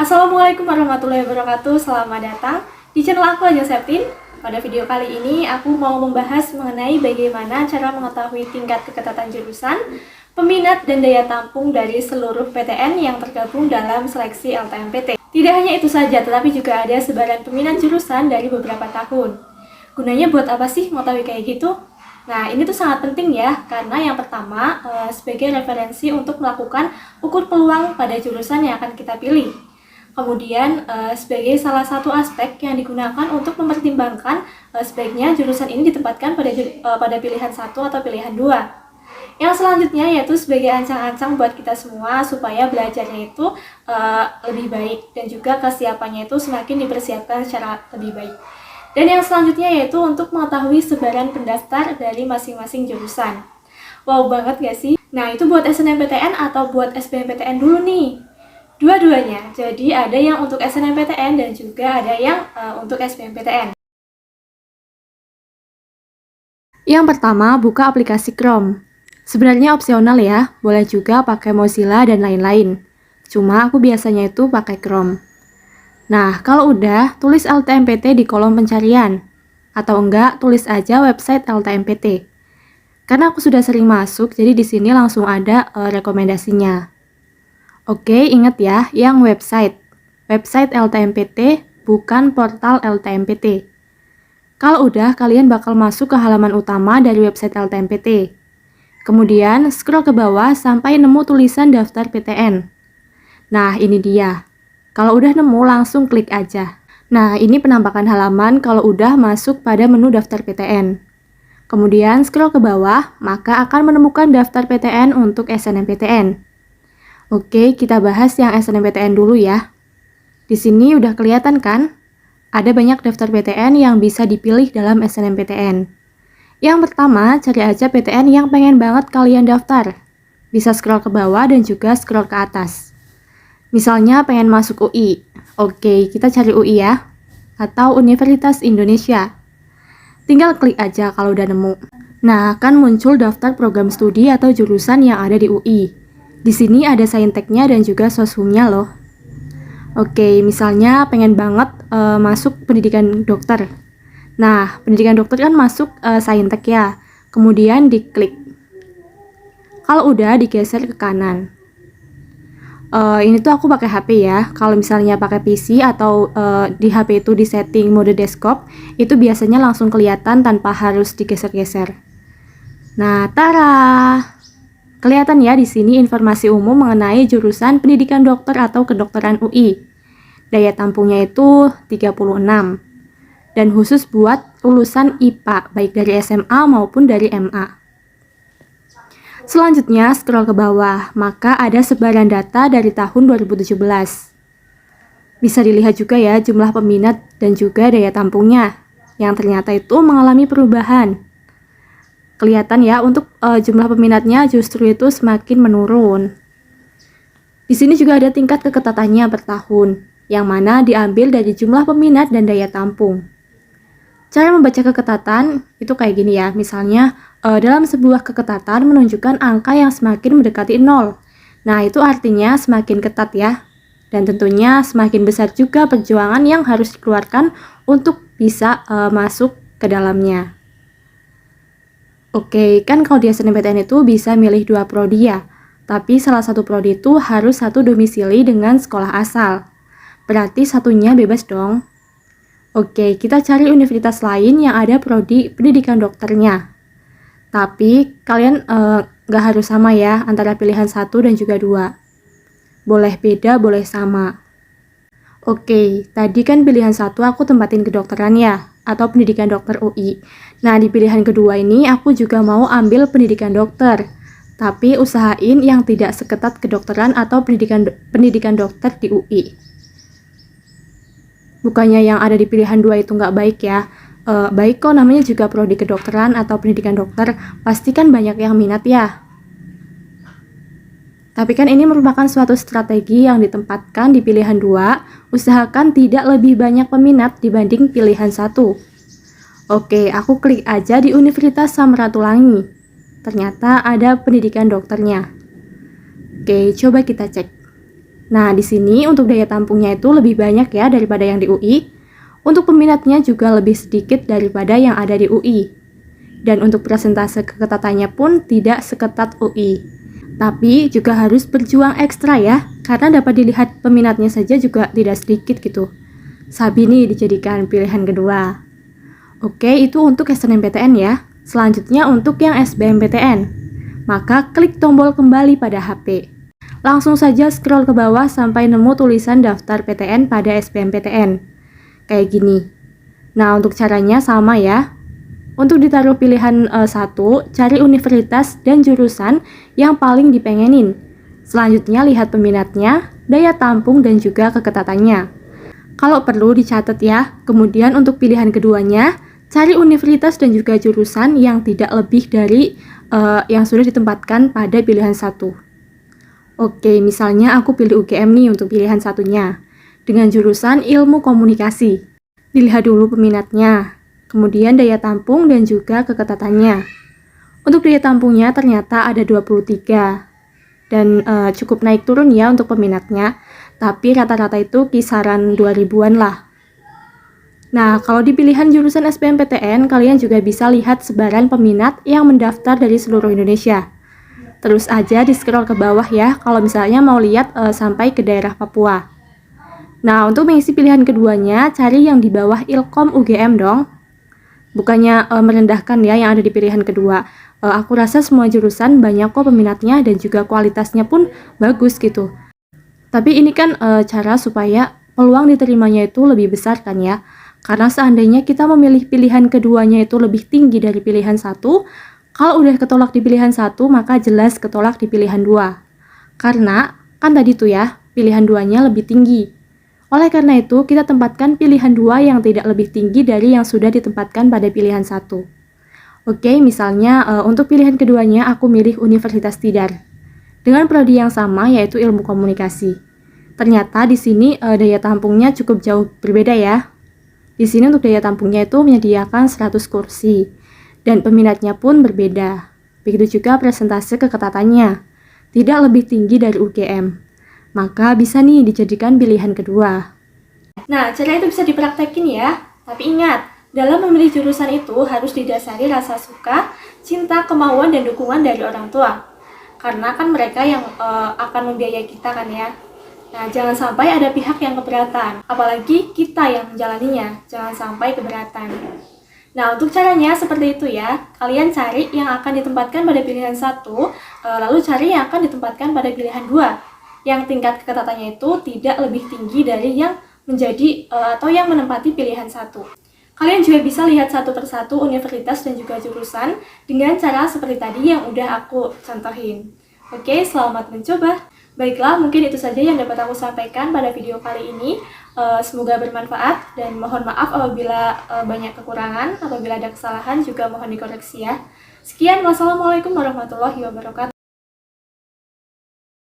Assalamualaikum warahmatullahi wabarakatuh. Selamat datang di channel aku Aja Septin. Pada video kali ini aku mau membahas mengenai bagaimana cara mengetahui tingkat keketatan jurusan, peminat dan daya tampung dari seluruh PTN yang tergabung dalam seleksi LTMPT. Tidak hanya itu saja, tetapi juga ada sebaran peminat jurusan dari beberapa tahun. Gunanya buat apa sih mengetahui kayak gitu? Nah, ini tuh sangat penting ya, karena yang pertama sebagai referensi untuk melakukan ukur peluang pada jurusan yang akan kita pilih. Kemudian sebagai salah satu aspek yang digunakan untuk mempertimbangkan sebaiknya jurusan ini ditempatkan pada pilihan 1 atau pilihan 2. Yang selanjutnya yaitu sebagai ancang-ancang buat kita semua supaya belajarnya itu lebih baik dan juga kesiapannya itu semakin dipersiapkan secara lebih baik. Dan yang selanjutnya yaitu untuk mengetahui sebaran pendaftar dari masing-masing jurusan. Wow banget gak sih? Nah itu buat SNMPTN atau buat SBMPTN dulu nih. Dua-duanya, jadi ada yang untuk SNMPTN dan juga ada yang untuk SBMPTN. Yang pertama, buka aplikasi Chrome. Sebenarnya opsional ya, boleh juga pakai Mozilla dan lain-lain. Cuma aku biasanya itu pakai Chrome. Nah, kalau udah, tulis LTMPT di kolom pencarian. Atau enggak, tulis aja website LTMPT. Karena aku sudah sering masuk, jadi di sini langsung ada rekomendasinya. Oke, ingat ya, yang website. Website LTMPT, bukan portal LTMPT. Kalau udah, kalian bakal masuk ke halaman utama dari website LTMPT. Kemudian, scroll ke bawah sampai nemu tulisan daftar PTN. Nah, ini dia. Kalau udah nemu, langsung klik aja. Nah, ini penampakan halaman kalau udah masuk pada menu daftar PTN. Kemudian, scroll ke bawah, maka akan menemukan daftar PTN untuk SNMPTN. Oke, kita bahas yang SNMPTN dulu ya. Di sini udah kelihatan kan? Ada banyak daftar PTN yang bisa dipilih dalam SNMPTN. Yang pertama, cari aja PTN yang pengen banget kalian daftar. Bisa scroll ke bawah dan juga scroll ke atas. Misalnya pengen masuk UI. Oke, kita cari UI ya. Atau Universitas Indonesia. Tinggal klik aja kalau udah nemu. Nah, akan muncul daftar program studi atau jurusan yang ada di UI. Di sini ada sainteknya dan juga soshumnya loh. Oke, misalnya pengen banget masuk pendidikan dokter. Nah, pendidikan dokter kan masuk saintek ya. Kemudian diklik. Kalau udah, digeser ke kanan. Ini tuh aku pakai HP ya. Kalau misalnya pakai PC atau di HP itu di setting mode desktop, itu biasanya langsung kelihatan tanpa harus digeser-geser. Nah, tara. Kelihatan ya di sini informasi umum mengenai jurusan pendidikan dokter atau kedokteran UI. Daya tampungnya itu 36. Dan khusus buat lulusan IPA, baik dari SMA maupun dari MA. Selanjutnya, scroll ke bawah, maka ada sebaran data dari tahun 2017. Bisa dilihat juga ya jumlah peminat dan juga daya tampungnya, yang ternyata itu mengalami perubahan. Kelihatan ya, untuk jumlah peminatnya justru itu semakin menurun. Di sini juga ada tingkat keketatannya per tahun, yang mana diambil dari jumlah peminat dan daya tampung. Cara membaca keketatan itu kayak gini ya, misalnya dalam sebuah keketatan menunjukkan angka yang semakin mendekati 0. Nah, itu artinya semakin ketat ya. Dan tentunya semakin besar juga perjuangan yang harus dikeluarkan untuk bisa masuk ke dalamnya. Oke, kan kalau di SNMPTN itu bisa milih 2 prodi ya. Tapi salah satu prodi itu harus satu domisili dengan sekolah asal. Berarti satunya bebas dong. Oke, kita cari universitas lain yang ada prodi pendidikan dokternya. Tapi kalian nggak harus sama ya antara pilihan 1 dan juga 2. Boleh beda, boleh sama. Oke, tadi kan pilihan 1 aku tempatin kedokteran ya, atau pendidikan dokter UI. Nah, di pilihan kedua ini aku juga mau ambil pendidikan dokter. Tapi usahain yang tidak seketat kedokteran atau pendidikan dokter di UI. Bukannya yang ada di pilihan 2 itu nggak baik ya. Baik kok, namanya juga prodi kedokteran atau pendidikan dokter, pasti kan banyak yang minat ya. Tapi kan ini merupakan suatu strategi yang ditempatkan di pilihan 2, usahakan tidak lebih banyak peminat dibanding pilihan 1. Oke, aku klik aja di Universitas Samratulangi. Ternyata ada pendidikan dokternya. Oke, coba kita cek. Nah, di sini untuk daya tampungnya itu lebih banyak ya daripada yang di UI. Untuk peminatnya juga lebih sedikit daripada yang ada di UI. Dan untuk persentase keketatannya pun tidak seketat UI. Tapi juga harus berjuang ekstra ya, karena dapat dilihat peminatnya saja juga tidak sedikit gitu. Sabi nih dijadikan pilihan kedua. Oke, itu untuk SNMPTN ya. Selanjutnya untuk yang SBMPTN. Maka klik tombol kembali pada HP. Langsung saja scroll ke bawah sampai nemu tulisan daftar PTN pada SBMPTN. Kayak gini. Nah, untuk caranya sama ya. Untuk ditaruh pilihan 1, cari universitas dan jurusan yang paling dipengenin. Selanjutnya lihat peminatnya, daya tampung dan juga keketatannya. Kalau perlu dicatat ya. Kemudian untuk pilihan keduanya, cari universitas dan juga jurusan yang tidak lebih dari yang sudah ditempatkan pada pilihan 1. Oke, misalnya aku pilih UGM nih untuk pilihan satunya, dengan jurusan ilmu komunikasi. Dilihat dulu peminatnya, kemudian daya tampung dan juga keketatannya. Untuk daya tampungnya ternyata ada 23, dan cukup naik turun ya untuk peminatnya, tapi rata-rata itu kisaran 2000-an lah. Nah, kalau di pilihan jurusan SBMPTN, kalian juga bisa lihat sebaran peminat yang mendaftar dari seluruh Indonesia. Terus aja di scroll ke bawah ya, kalau misalnya mau lihat sampai ke daerah Papua. Nah, untuk mengisi pilihan keduanya, cari yang di bawah Ilkom UGM dong. Bukannya merendahkan ya yang ada di pilihan kedua. Aku rasa semua jurusan banyak kok peminatnya dan juga kualitasnya pun bagus gitu. Tapi ini kan cara supaya peluang diterimanya itu lebih besar kan ya. Karena seandainya kita memilih pilihan keduanya itu lebih tinggi dari pilihan satu, kalau udah ketolak di pilihan 1, maka jelas ketolak di pilihan 2. Karena, kan tadi tuh ya, pilihan 2-nya lebih tinggi. Oleh karena itu, kita tempatkan pilihan 2 yang tidak lebih tinggi dari yang sudah ditempatkan pada pilihan 1. Oke, misalnya untuk pilihan keduanya aku milih Universitas Tidar. Dengan prodi yang sama, yaitu ilmu komunikasi. Ternyata di sini daya tampungnya cukup jauh berbeda ya. Di sini untuk daya tampungnya itu menyediakan 100 kursi. Dan peminatnya pun berbeda. Begitu juga presentase keketatannya, tidak lebih tinggi dari UGM. Maka bisa nih dijadikan pilihan kedua. Nah, cara itu bisa dipraktekin ya. Tapi ingat, dalam memilih jurusan itu harus didasari rasa suka, cinta, kemauan, dan dukungan dari orang tua. Karena kan mereka yang akan membiayai kita kan ya. Nah, jangan sampai ada pihak yang keberatan. Apalagi kita yang menjalaninya, jangan sampai keberatan. Nah, untuk caranya seperti itu ya. Kalian cari yang akan ditempatkan pada pilihan 1, lalu cari yang akan ditempatkan pada pilihan 2. Yang tingkat keketatannya itu tidak lebih tinggi dari yang menjadi atau yang menempati pilihan 1. Kalian juga bisa lihat satu persatu universitas dan juga jurusan dengan cara seperti tadi yang udah aku contohin. Oke, selamat mencoba. Baiklah, mungkin itu saja yang dapat aku sampaikan pada video kali ini. Semoga bermanfaat dan mohon maaf apabila banyak kekurangan, apabila ada kesalahan juga mohon dikoreksi ya. Sekian, wassalamualaikum warahmatullahi wabarakatuh.